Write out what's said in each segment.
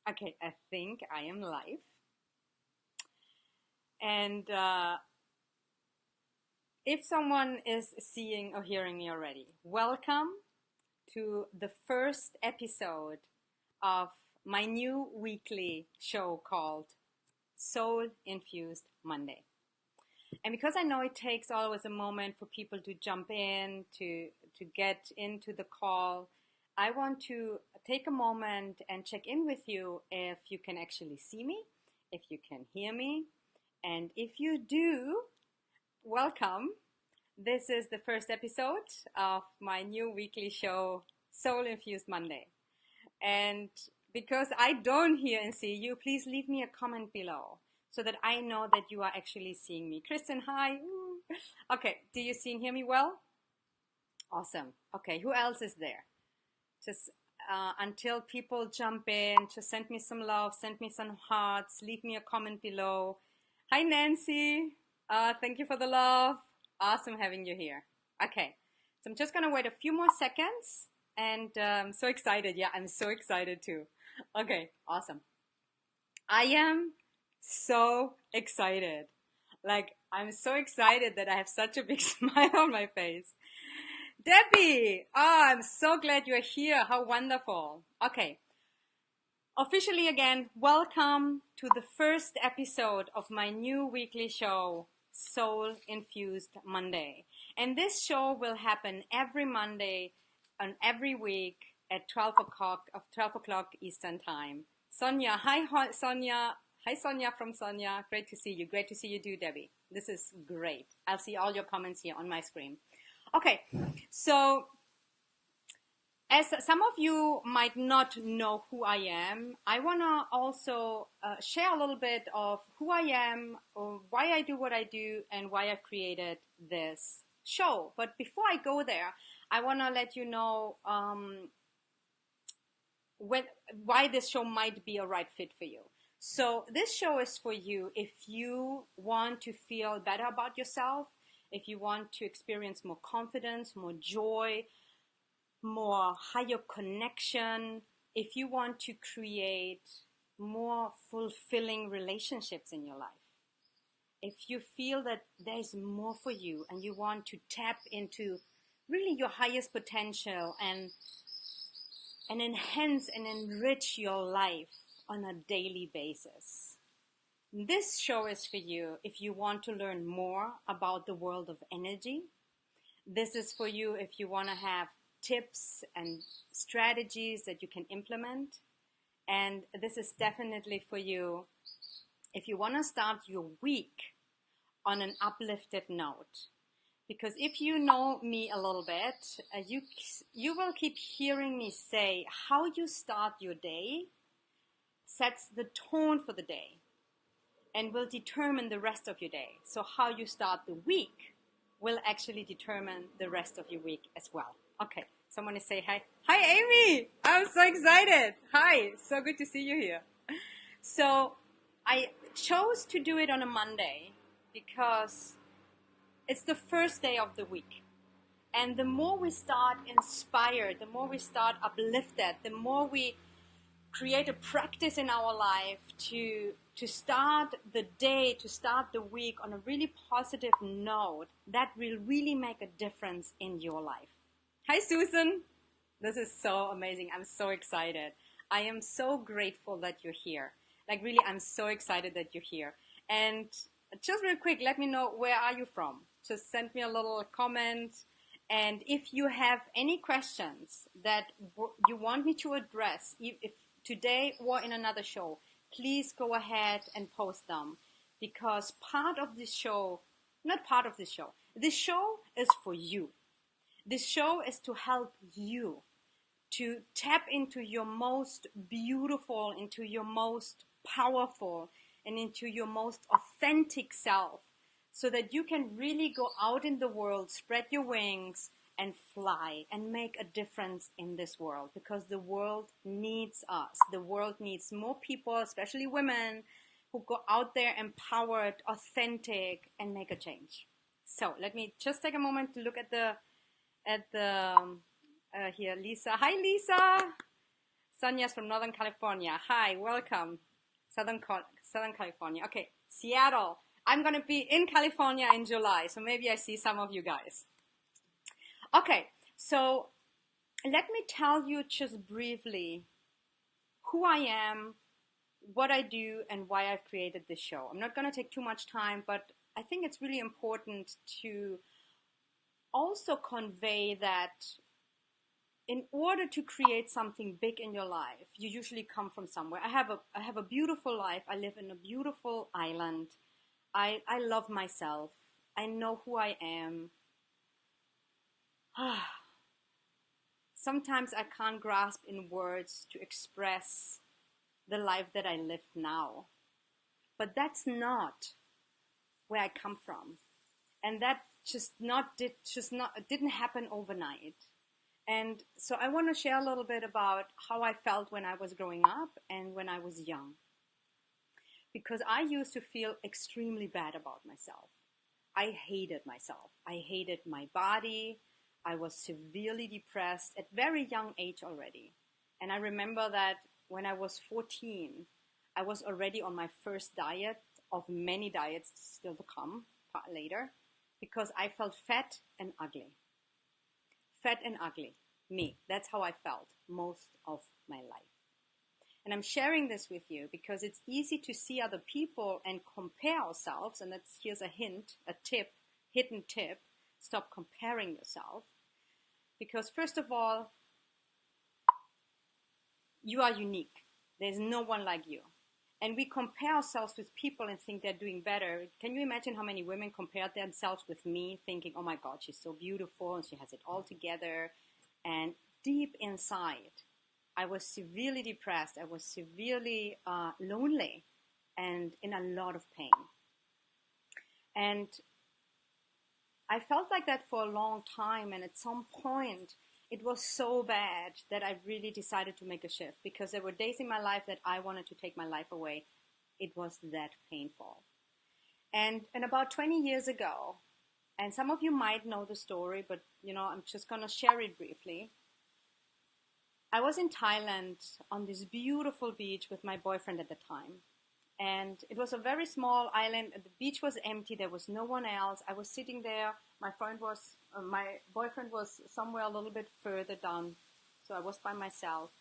Okay, I think I am live. And if someone is seeing or hearing me already, welcome to the first episode of my new weekly show called Soul Infused Monday. And because I know it takes always a moment for people to jump in, to get into the call, I want to take a moment and check in with you if you can actually see me, if you can hear me, and if you do, welcome. This is the first episode of my new weekly show, Soul Infused Monday. And because I don't hear and see you, please leave me a comment below so that I know that you are actually seeing me. Kristen, hi. Okay, do you see and hear me well? Awesome. Okay, who else is there? Just until people jump in, just send me some love, send me some hearts, leave me a comment below. Hi, Nancy. Thank you for the love. Awesome having you here. Okay, so I'm just gonna wait a few more seconds, and I'm so excited. Yeah, I'm so excited too. Okay, awesome. I am so excited. Like, I'm so excited that I have such a big smile on my face. Debbie! Oh, I'm so glad you're here. How wonderful. Okay, officially again, welcome to the first episode of my new weekly show, Soul Infused Monday. And this show will happen every Monday and every week at 12 o'clock Eastern Time. Sonia, hi Sonia. Hi Sonia from Sonia. Great to see you. Great to see you too, Debbie. This is great. I'll see all your comments here on my screen. Okay, so as some of you might not know who I am, I want to also share a little bit of who I am, or why I do what I do, and why I've created this show. But before I go there, I want to let you know why this show might be a right fit for you. So this show is for you if you want to feel better about yourself, if you want to experience more confidence, more joy, more higher connection, if you want to create more fulfilling relationships in your life, if you feel that there's more for you and you want to tap into really your highest potential and enhance and enrich your life on a daily basis. This show is for you if you want to learn more about the world of energy. This is for you if you want to have tips and strategies that you can implement. And this is definitely for you if you want to start your week on an uplifted note. Because if you know me a little bit, you will keep hearing me say how you start your day sets the tone for the day and will determine the rest of your day. So how you start the week will actually determine the rest of your week as well. Okay, someone is saying hi. Hi, Amy! I'm so excited. Hi, so good to see you here. So I chose to do it on a Monday because it's the first day of the week. And the more we start inspired, the more we start uplifted, the more we create a practice in our life to start the day, to start the week on a really positive note, that will really make a difference in your life. Hi, Susan. This is so amazing. I'm so excited. I am so grateful that you're here. Like, really, I'm so excited that you're here. And just real quick, let me know, where are you from? Just send me a little comment. And if you have any questions that you want me to address, if today or in another show, please go ahead and post them, because this show is for you. This show is to help you to tap into your most beautiful, into your most powerful, and into your most authentic self, so that you can really go out in the world, spread your wings, and fly and make a difference in this world, because the world needs us. The world needs more people, especially women, who go out there empowered, authentic, and make a change. So let me just take a moment to look at the here, Lisa. Hi, Lisa. Sonia's from Northern California. Hi, welcome. Southern California. Okay, Seattle. I'm going to be in California in July, so maybe I see some of you guys. Okay, so let me tell you just briefly who I am, what I do, and why I've created this show. I'm not going to take too much time, but I think it's really important to also convey that in order to create something big in your life, you usually come from somewhere. I have a beautiful life. I live in a beautiful island. I love myself. I know who I am. Sometimes I can't grasp in words to express the life that I live now. But that's not where I come from. And that didn't happen overnight. And so I want to share a little bit about how I felt when I was growing up and when I was young. Because I used to feel extremely bad about myself. I hated myself. I hated my body. I was severely depressed at very young age already. And I remember that when I was 14, I was already on my first diet of many diets still to come later, because I felt fat and ugly. Fat and ugly. Me. That's how I felt most of my life. And I'm sharing this with you because it's easy to see other people and compare ourselves. And here's a hint, a tip, hidden tip. Stop comparing yourself. Because first of all, you are unique. There's no one like you. And we compare ourselves with people and think they're doing better. Can you imagine how many women compared themselves with me, thinking, oh my God, she's so beautiful and she has it all together. And deep inside, I was severely depressed. I was severely lonely and in a lot of pain. And I felt like that for a long time. And at some point, it was so bad that I really decided to make a shift, because there were days in my life that I wanted to take my life away. It was that painful. And about 20 years ago, and some of you might know the story, but I'm just going to share it briefly. I was in Thailand on this beautiful beach with my boyfriend at the time. And it was a very small island. The beach was empty. There was no one else. I was sitting there. My boyfriend was somewhere a little bit further down. So I was by myself.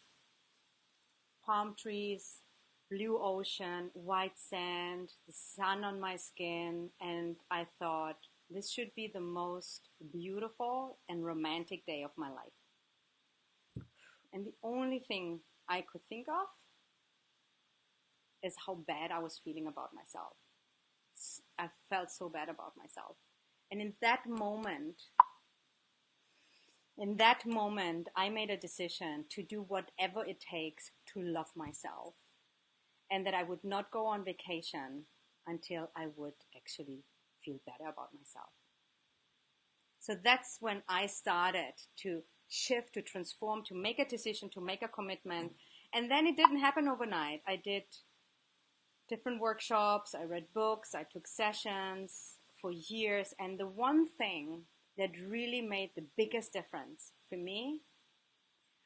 Palm trees, blue ocean, white sand, the sun on my skin. And I thought, this should be the most beautiful and romantic day of my life. And the only thing I could think of is how bad I was feeling about myself. I felt so bad about myself. And in that moment, I made a decision to do whatever it takes to love myself. And that I would not go on vacation until I would actually feel better about myself. So that's when I started to shift, to transform, to make a decision, to make a commitment. And then it didn't happen overnight. I did different workshops, I read books, I took sessions for years. And the one thing that really made the biggest difference for me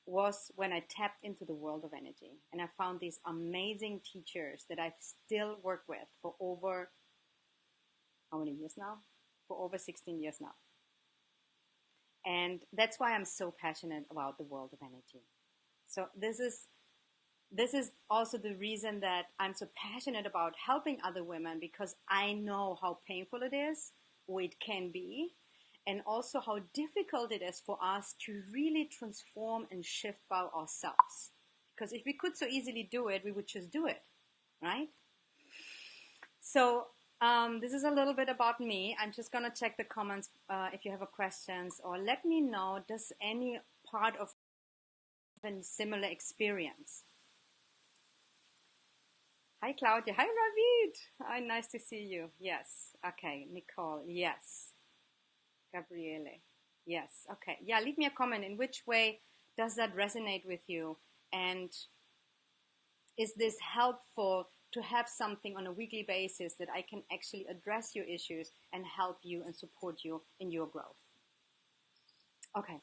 was when I tapped into the world of energy. And I found these amazing teachers that I still work with for over, how many years now? For over 16 years now. And that's why I'm so passionate about the world of energy. So this is also the reason that I'm so passionate about helping other women, because I know how painful it is, or it can be, and also how difficult it is for us to really transform and shift by ourselves. Because if we could so easily do it, we would just do it, right? So this is a little bit about me. I'm just going to check the comments if you have questions, or let me know, does any part of a similar experience? Hi, Claudia. Hi, Ravid. Hi, nice to see you. Yes. Okay. Nicole. Yes. Gabriele. Yes. Okay. Yeah, leave me a comment. In which way does that resonate with you? And is this helpful to have something on a weekly basis that I can actually address your issues and help you and support you in your growth? Okay.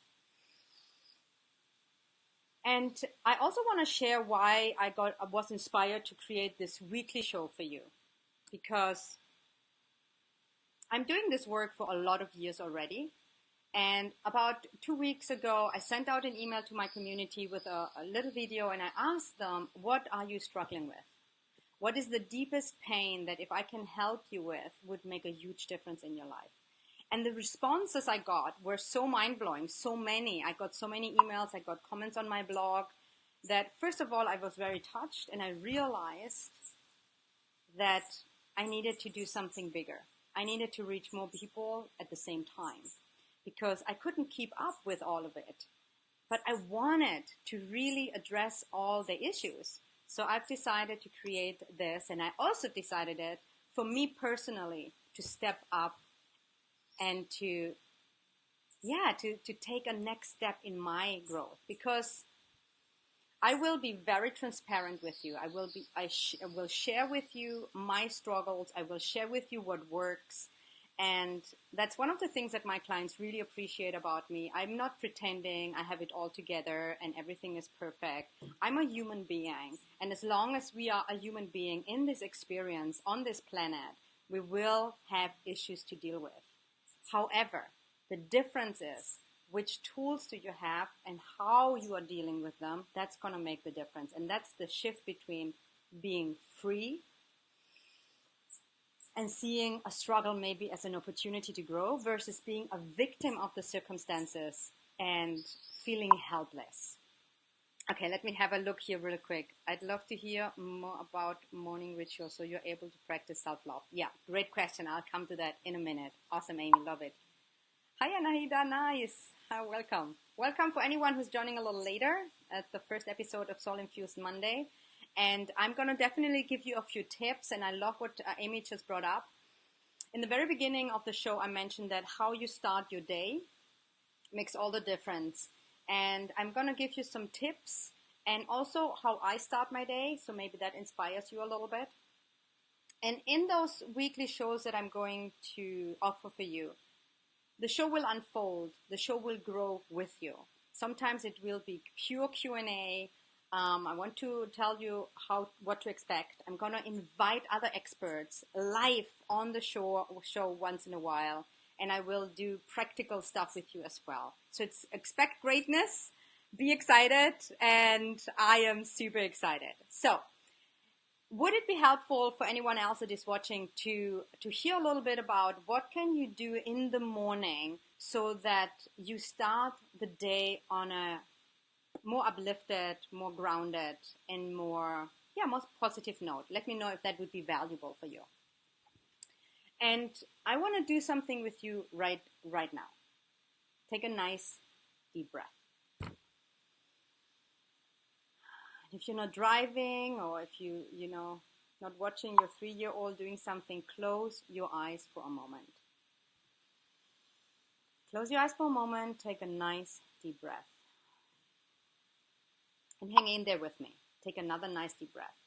And I also want to share why I was inspired to create this weekly show for you, because I'm doing this work for a lot of years already. And about 2 weeks ago, I sent out an email to my community with a little video, and I asked them, what are you struggling with? What is the deepest pain that if I can help you with would make a huge difference in your life? And the responses I got were so mind-blowing, so many. I got so many emails, I got comments on my blog, that first of all, I was very touched, and I realized that I needed to do something bigger. I needed to reach more people at the same time, because I couldn't keep up with all of it. But I wanted to really address all the issues. So I've decided to create this, and I also decided it for me personally to step up and to take a next step in my growth, because I will be very transparent with you. I will share with you my struggles. I will share with you what works. And that's one of the things that my clients really appreciate about me. I'm not pretending I have it all together and everything is perfect. I'm a human being. And as long as we are a human being in this experience on this planet, we will have issues to deal with. However, the difference is which tools do you have and how you are dealing with them. That's going to make the difference. And that's the shift between being free and seeing a struggle maybe as an opportunity to grow versus being a victim of the circumstances and feeling helpless. Okay, let me have a look here real quick. I'd love to hear more about morning rituals so you're able to practice self-love. Yeah, great question. I'll come to that in a minute. Awesome, Amy. Love it. Hi, Anahida. Nice. Welcome. Welcome for anyone who's joining a little later. It's the first episode of Soul Infused Monday. And I'm going to definitely give you a few tips. And I love what Amy just brought up. In the very beginning of the show, I mentioned that how you start your day makes all the difference. And I'm going to give you some tips and also how I start my day. So maybe that inspires you a little bit. And in those weekly shows that I'm going to offer for you, the show will unfold. The show will grow with you. Sometimes it will be pure Q&A. I want to tell you what to expect. I'm going to invite other experts live on the show once in a while. And I will do practical stuff with you as well. So expect greatness, be excited, and I am super excited. So would it be helpful for anyone else that is watching to hear a little bit about what can you do in the morning so that you start the day on a more uplifted, more grounded, and more positive note? Let me know if that would be valuable for you. And I want to do something with you right now. Take a nice deep breath. If you're not driving, or if you're not watching your 3-year-old doing something, close your eyes for a moment. Close your eyes for a moment. Take a nice deep breath. And hang in there with me. Take another nice deep breath.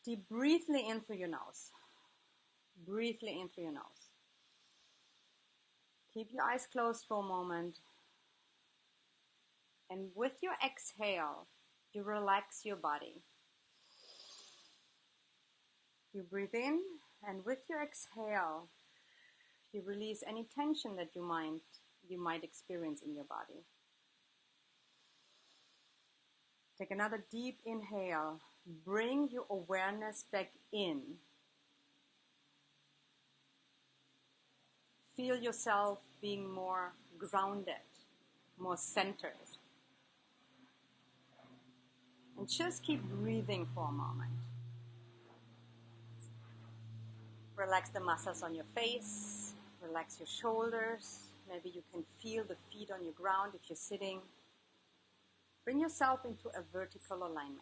Deep briefly in through your nose. Briefly in through your nose. Keep your eyes closed for a moment. And with your exhale, you relax your body. You breathe in, and with your exhale, you release any tension that you might experience in your body. Take another deep inhale. Bring your awareness back in. Feel yourself being more grounded, more centered. And just keep breathing for a moment. Relax the muscles on your face. Relax your shoulders. Maybe you can feel the feet on your ground if you're sitting. Bring yourself into a vertical alignment.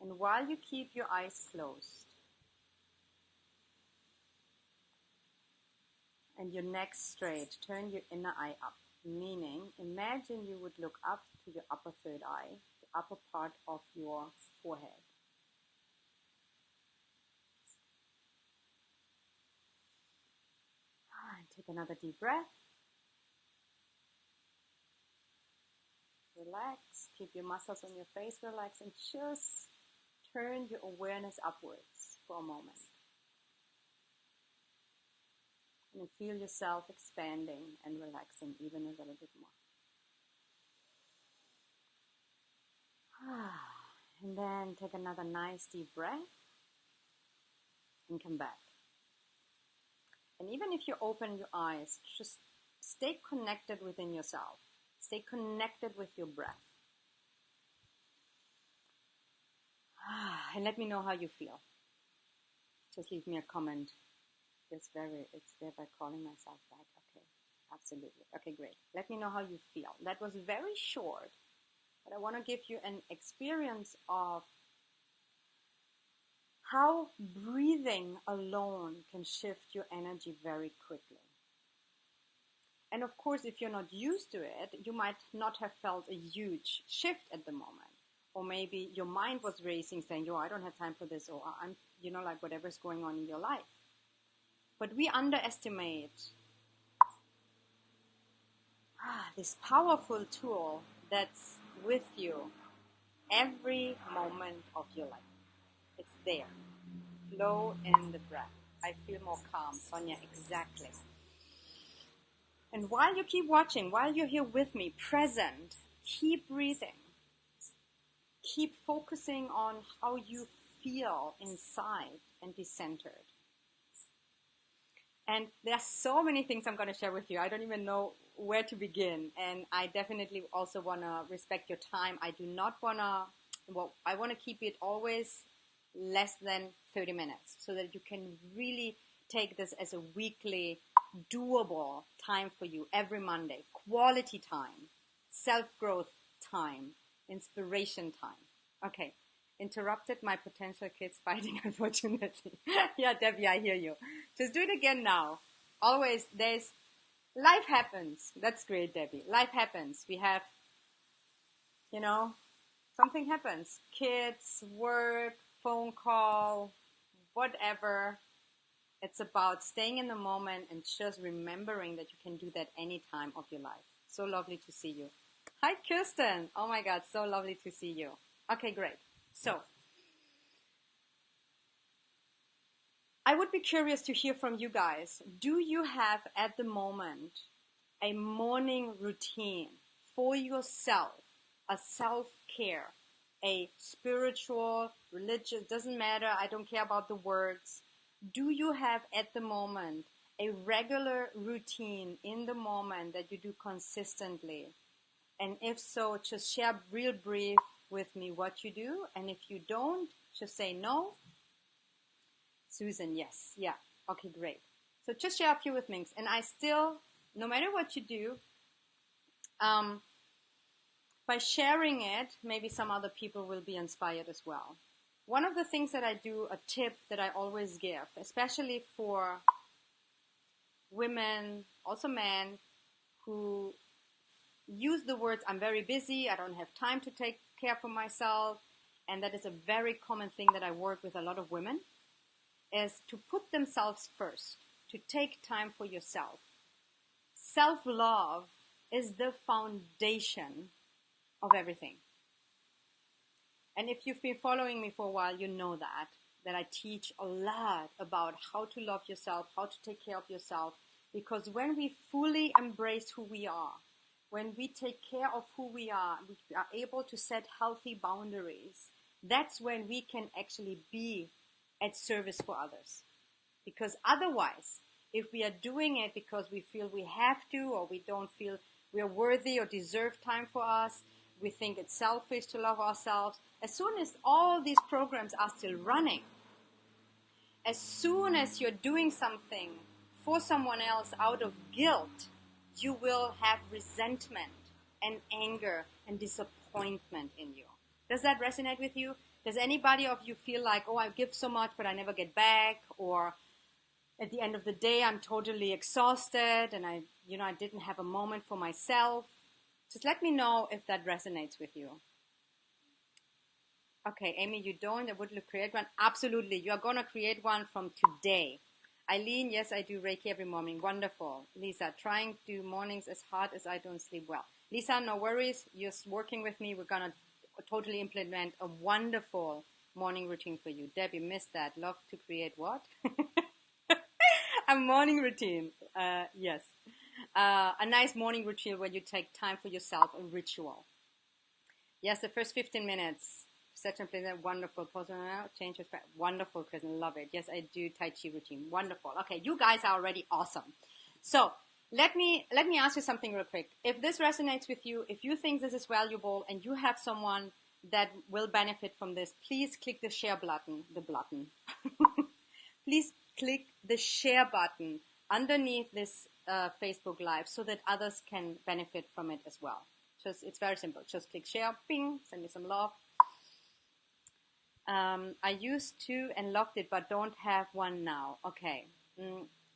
And while you keep your eyes closed and your neck straight, turn your inner eye up. Meaning, imagine you would look up to your upper third eye, the upper part of your forehead. And take another deep breath. Relax. Keep your muscles on your face relaxed and just turn your awareness upwards for a moment. And feel yourself expanding and relaxing even a little bit more. And then take another nice deep breath and come back. And even if you open your eyes, just stay connected within yourself. Stay connected with your breath. And let me know how you feel. Just leave me a comment. It's there by calling myself back. Okay, absolutely. Okay, great. Let me know how you feel. That was very short, but I want to give you an experience of how breathing alone can shift your energy very quickly. And of course, if you're not used to it, you might not have felt a huge shift at the moment. Or maybe your mind was racing saying, yo, I don't have time for this, or I'm, like whatever's going on in your life. But we underestimate this powerful tool that's with you every moment of your life. It's there. Flow in the breath. I feel more calm. Sonia, exactly. And while you keep watching, while you're here with me, present, keep breathing. Keep focusing on how you feel inside and be centered. And there's so many things I'm going to share with you. I don't even know where to begin. And I definitely also want to respect your time. I do not want to, I want to keep it always less than 30 minutes so that you can really take this as a weekly, doable time for you every Monday. Quality time, self-growth time, inspiration time. Okay. Interrupted my potential kids fighting, unfortunately. Yeah, Debbie, I hear you. Just do it again now. Always, life happens. That's great, Debbie. Life happens. We have, something happens. Kids, work, phone call, whatever. It's about staying in the moment and just remembering that you can do that any time of your life. So lovely to see you. Hi, Kirsten. Oh my God, so lovely to see you. Okay, great. So, I would be curious to hear from you guys. Do you have at the moment a morning routine for yourself, a self-care, a spiritual, religious, doesn't matter, I don't care about the words. Do you have at the moment a regular routine in the moment that you do consistently? And if so, just share real brief with me what you do. And if you don't, just say no. Susan, yes. Yeah. Okay, great. So just share a few with me. And I still, no matter what you do, by sharing it, maybe some other people will be inspired as well. One of the things that I do, a tip that I always give, especially for women, also men, who use the words, I'm very busy, I don't have time to take care for myself, and that is a very common thing that I work with a lot of women, is to put themselves first, to take time for yourself. Self-love is the foundation of everything. And if you've been following me for a while, you know that I teach a lot about how to love yourself, how to take care of yourself, because when we fully embrace who we are, when we take care of who we are able to set healthy boundaries, that's when we can actually be at service for others. Because otherwise, if we are doing it because we feel we have to, or we don't feel we are worthy or deserve time for us, we think it's selfish to love ourselves, as soon as all these programs are still running, as soon as you're doing something for someone else out of guilt, you will have resentment and anger and disappointment in you. Does that resonate with you? Does anybody of you feel like, oh, I give so much, but I never get back? Or at the end of the day, I'm totally exhausted and I didn't have a moment for myself? Just let me know if that resonates with you. Okay, Amy, you don't? I would create one? Absolutely. You are going to create one from today. Eileen, yes, I do Reiki every morning. Wonderful. Lisa, trying to do mornings as hard as I don't sleep well. Lisa, no worries. You're working with me. We're going to totally implement a wonderful morning routine for you. Debbie, missed that. Love to create what? A morning routine. Yes. A nice morning routine where you take time for yourself, a ritual. Yes, the first 15 minutes. Such a pleasant, wonderful, positive, change of wonderful, Kristen, love it. Yes, I do Tai Chi routine. Wonderful. Okay, you guys are already awesome. So let me ask you something real quick. If this resonates with you, if you think this is valuable and you have someone that will benefit from this, please click the share button, Please click the share button underneath this Facebook Live so that others can benefit from it as well. It's very simple. Just click share, ping, send me some love. I used to and loved it, but don't have one now. Okay.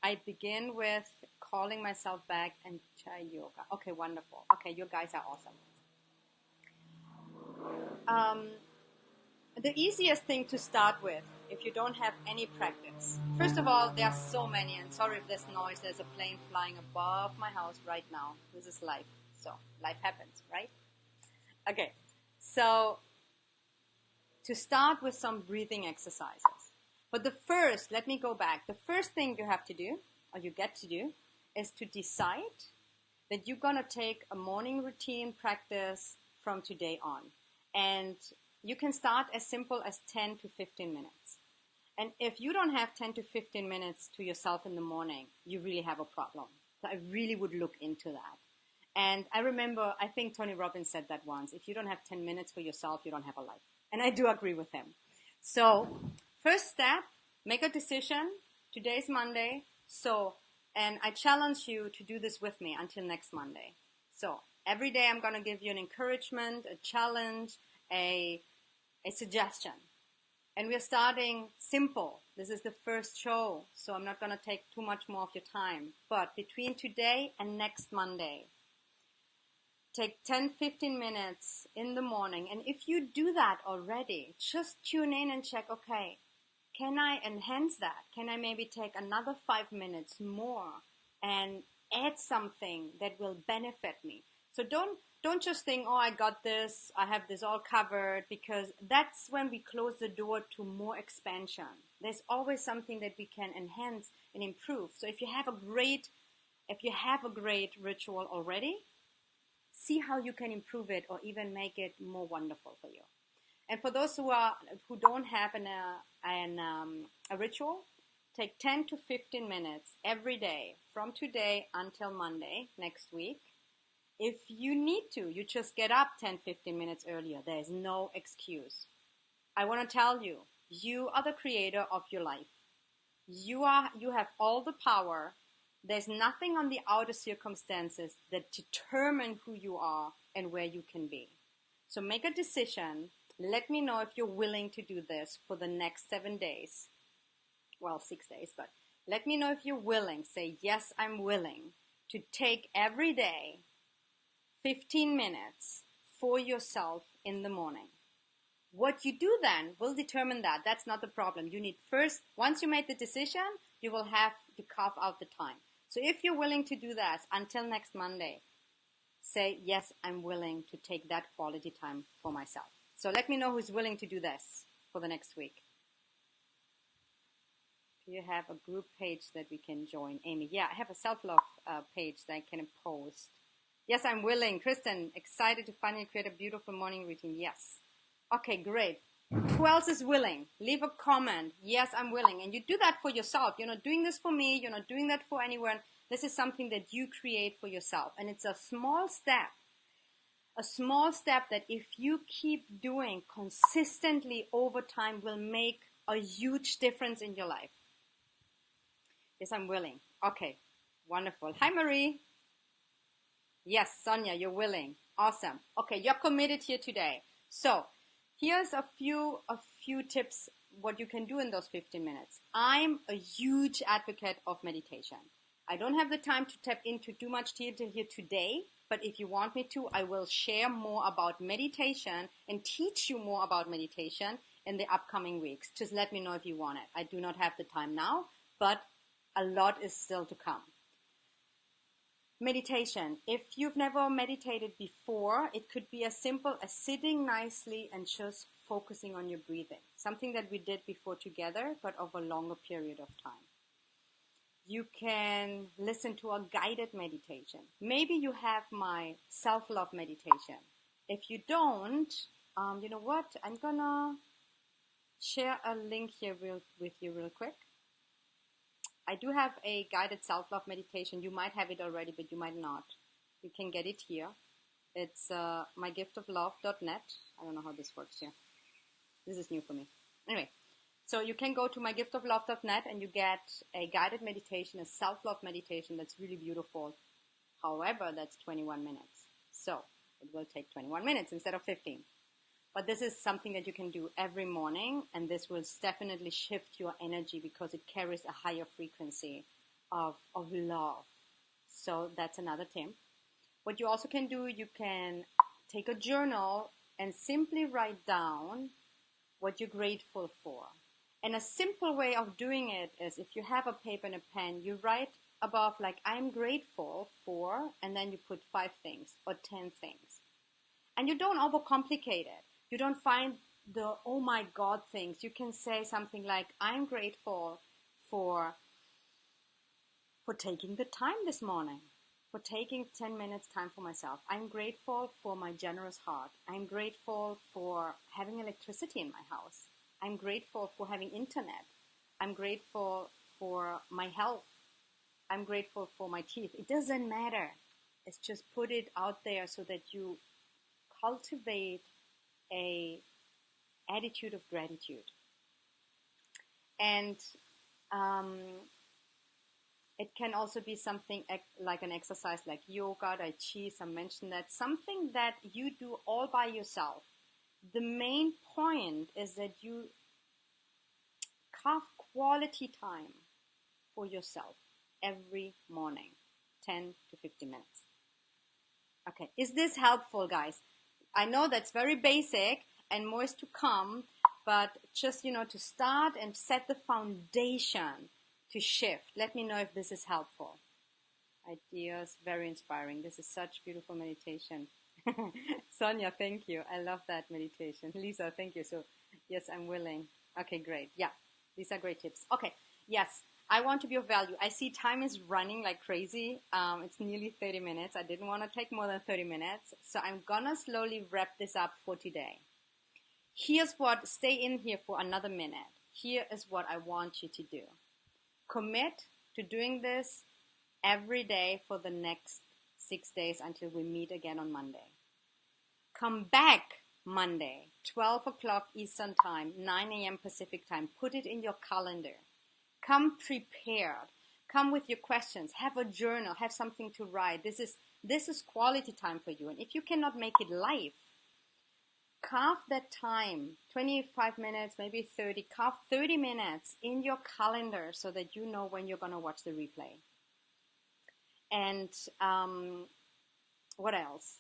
I begin with calling myself back and chai yoga. Okay, wonderful. Okay, you guys are awesome. The easiest thing to start with, if you don't have any practice, first of all, there are so many, and sorry if there's noise, there's a plane flying above my house right now. This is life. So life happens, right? Okay. So to start with some breathing exercises. But let me go back. The first thing you have to do, or you get to do, is to decide that you're going to take a morning routine practice from today on. And you can start as simple as 10 to 15 minutes. And if you don't have 10 to 15 minutes to yourself in the morning, you really have a problem. So I really would look into that. And I remember, I think Tony Robbins said that once, if you don't have 10 minutes for yourself, you don't have a life. And I do agree with him. So first step, make a decision. Today's Monday. And I challenge you to do this with me until next Monday. So every day I'm going to give you an encouragement, a challenge, a suggestion. And we're starting simple. This is the first show, so I'm not going to take too much more of your time. But between today and next Monday, take 10-15 minutes in the morning. And if you do that already, just tune in and check, okay, can I enhance that? Can I maybe take another 5 minutes more and add something that will benefit me? So don't just think, oh, I got this, I have this all covered, because that's when we close the door to more expansion. There's always something that we can enhance and improve. So if you have a great ritual already, see how you can improve it or even make it more wonderful for you. And for those who don't have a ritual, take 10 to 15 minutes every day from today until Monday next week. If you need to, you just get up 10-15 minutes earlier. There is no excuse. I want to tell you, you are the creator of your life. You have all the power. There's nothing on the outer circumstances that determine who you are and where you can be. So make a decision. Let me know if you're willing to do this for the next 7 days. Well, 6 days, but let me know if you're willing. Say, yes, I'm willing to take every day 15 minutes for yourself in the morning. What you do then will determine that. That's not the problem. You need first, once you made the decision, you will have to carve out the time. So if you're willing to do that until next Monday, say, yes, I'm willing to take that quality time for myself. So let me know who's willing to do this for the next week. Do you have a group page that we can join? Amy, yeah, I have a self-love page that I can post. Yes, I'm willing. Kristen, excited to finally create a beautiful morning routine. Yes. Okay, great. Who else is willing? Leave a comment. Yes, I'm willing. And you do that for yourself. You're not doing this for me. You're not doing that for anyone. This is something that you create for yourself. And it's a small step. A small step that if you keep doing consistently over time will make a huge difference in your life. Yes, I'm willing. Okay, wonderful. Hi, Marie. Yes, Sonia, you're willing. Awesome. Okay, you're committed here today. So here's a few tips what you can do in those 15 minutes. I'm a huge advocate of meditation. I don't have the time to tap into too much detail here today, but if you want me to, I will share more about meditation and teach you more about meditation in the upcoming weeks. Just let me know if you want it. I do not have the time now, but a lot is still to come. Meditation. If you've never meditated before, it could be as simple as sitting nicely and just focusing on your breathing. Something that we did before together, but over a longer period of time. You can listen to a guided meditation. Maybe you have my self-love meditation. If you don't, you know what? I'm gonna share a link here with you real quick. I do have a guided self-love meditation. You might have it already, but you might not. You can get it here. It's mygiftoflove.net. I don't know how this works here. This is new for me. Anyway, so you can go to mygiftoflove.net and you get a guided meditation, a self-love meditation that's really beautiful. However, that's 21 minutes. So it will take 21 minutes instead of 15. But this is something that you can do every morning, and this will definitely shift your energy because it carries a higher frequency of love. So that's another tip. What you also can do, you can take a journal and simply write down what you're grateful for. And a simple way of doing it is, if you have a paper and a pen, you write above, like, I'm grateful for, and then you put 5 things or 10 things. And you don't overcomplicate it. You don't find the oh my God things. You can say something like, I'm grateful for taking the time this morning, for taking 10 minutes time for myself. I'm grateful for my generous heart. I'm grateful for having electricity in my house. I'm grateful for having internet. I'm grateful for my health. I'm grateful for my teeth. It doesn't matter. It's just put it out there so that you cultivate a attitude of gratitude. And it can also be something like an exercise like yoga, tai chi, some mention that, something that you do all by yourself. The main point is that you carve quality time for yourself every morning, 10 to 15 minutes. Okay, is this helpful, guys? I know that's very basic and more is to come, but just, to start and set the foundation to shift. Let me know if this is helpful. Ideas, very inspiring. This is such beautiful meditation. Sonia, thank you. I love that meditation. Lisa, thank you. So, yes, I'm willing. Okay, great. Yeah, these are great tips. Okay, yes. I want to be of value. I see time is running like crazy. It's nearly 30 minutes. I didn't want to take more than 30 minutes. So I'm going to slowly wrap this up for today. Here's what, stay in here for another minute. Here is what I want you to do. Commit to doing this every day for the next 6 days until we meet again on Monday. Come back Monday, 12 o'clock Eastern Time, 9 a.m. Pacific Time. Put it in your calendar. Come prepared. Come with your questions. Have a journal. Have something to write. This is quality time for you. And if you cannot make it live, carve that time, 25 minutes, maybe 30. Carve 30 minutes in your calendar so that you know when you're going to watch the replay. And what else?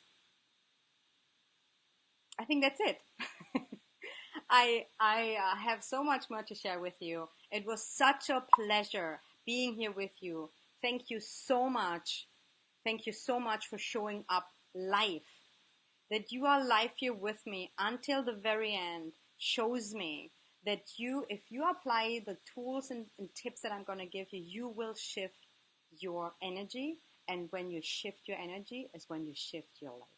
I think that's it. I have so much more to share with you. It was such a pleasure being here with you. Thank you so much. Thank you so much for showing up live. That you are live here with me until the very end shows me that if you apply the tools and tips that I'm going to give you, you will shift your energy. And when you shift your energy is when you shift your life.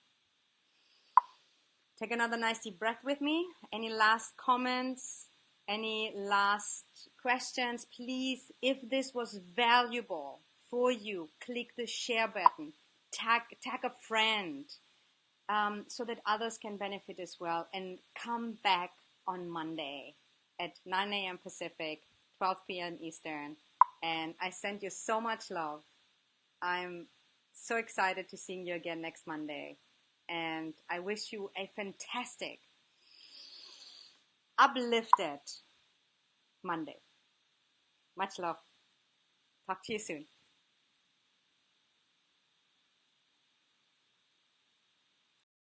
Take another nice deep breath with me. Any last comments? Any last questions? Please, if this was valuable for you, click the share button. Tag a friend so that others can benefit as well. And come back on Monday at 9 a.m. Pacific, 12 p.m. Eastern. And I send you so much love. I'm so excited to seeing you again next Monday. And I wish you a fantastic, uplifted Monday. Much love. Talk to you soon.